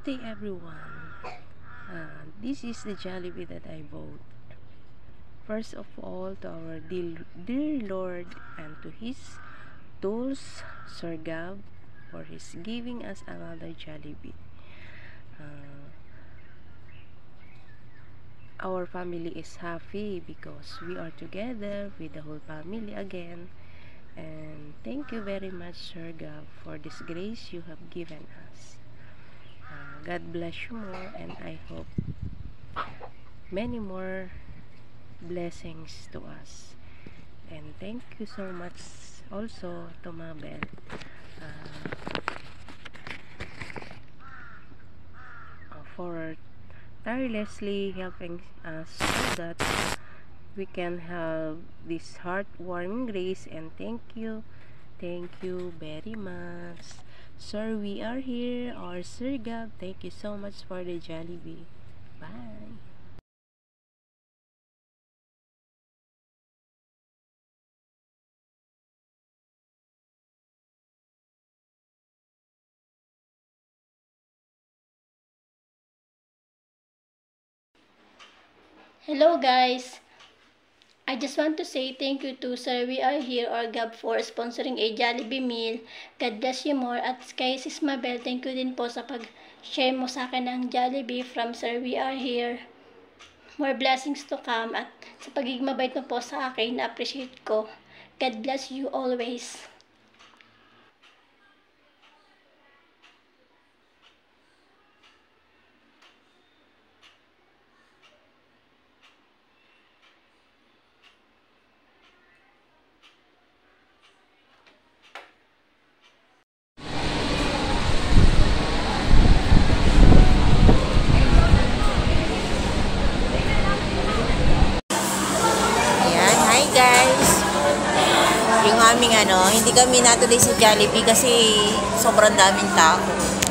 Good day, everyone. This is the Jollibee that I bought. First of all, to our dear Lord and to His tools, Sir Gab, for His giving us another Jollibee. Uh, our family is happy because we are together with the whole family again. And thank you very much, Sir Gab, for this grace you have given us. God bless you more, and I hope many more blessings to us. And thank you so much also to Mabel for tirelessly helping us so that we can have this heartwarming grace. And thank you very much, Sir. We are here, or Sir Gab. Thank you so much for the Jollibee. Bye. Hello guys! I just want to say thank you to Sir We Are Here or Gab for sponsoring a Jollibee meal. God bless you more. At kay Sis Mabel, thank you din po sa pag-share mo sa akin ng Jollibee from Sir We Are Here. More blessings to come at sa pagiging mabait mo po sa akin, na-appreciate ko. God bless you always. Ayan, hi guys! Yung aming hindi kami natuloy sa Jollibee kasi sobrang daming tao.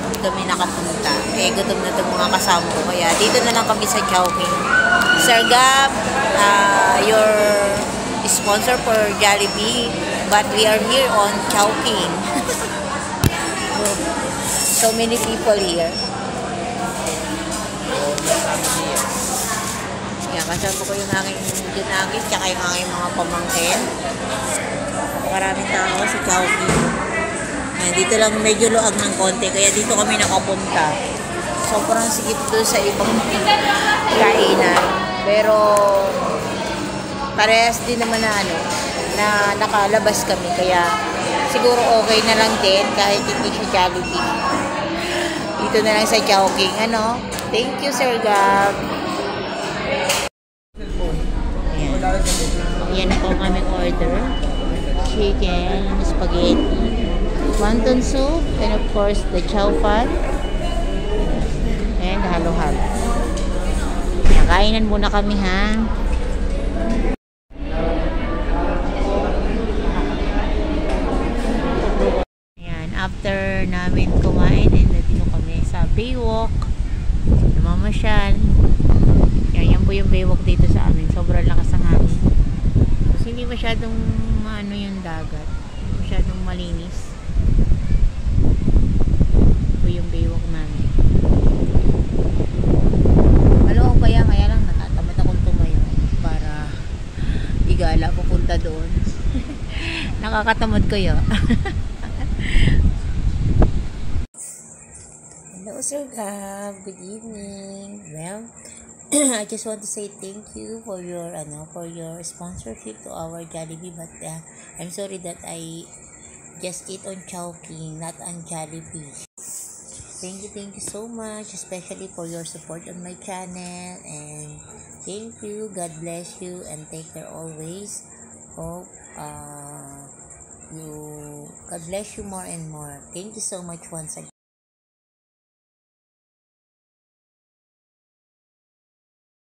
Hindi kami nakapunta. Eh, gutom na itong mga kasama ko. Kaya dito na lang kami sa Chowking. Sir Gab, your sponsor for Jollibee, but we are here on Chowking. So many people here. Yan, kasama ko yung aking junagin, tsaka yung aking mga pamangkin. Maraming tao sa Chowking. Yan, dito lang medyo luag ng konti, kaya dito kami nakapunta. Sobrang sigit doon sa ibang kainan. Pero, parehas din naman na nakalabas kami, kaya siguro okay na lang din kahit hindi siya Jollibee. Dito na lang sa Chowking, Thank you, Sir Gab. Yan po ang aming order. Chicken, spaghetti, wonton soup, and of course the chow fan, and halo-halo. Nakainan muna kami, ha? Ayan, after namin kumain, and dito kami sa Baywalk. Namamasyal. Yan po yung Baywalk dito sa amin. Sobrang lakas ng hangin. Kasi hindi masyadong yung dagat. Hindi masyadong malinis. Ito yung Baywalk namin. Alam ko kaya lang natatamad akong tumayo para igala pupunta doon. Nakakatamad kayo. Hello, Sir Gab. Good evening. Well, I just want to say thank you for your sponsorship to our Jollibee, but I'm sorry that I just eat on Chowking, not on Jollibee. Thank you so much, especially for your support on my channel, and thank you. God bless you and take care always. Hope God bless you more and more. Thank you so much once again.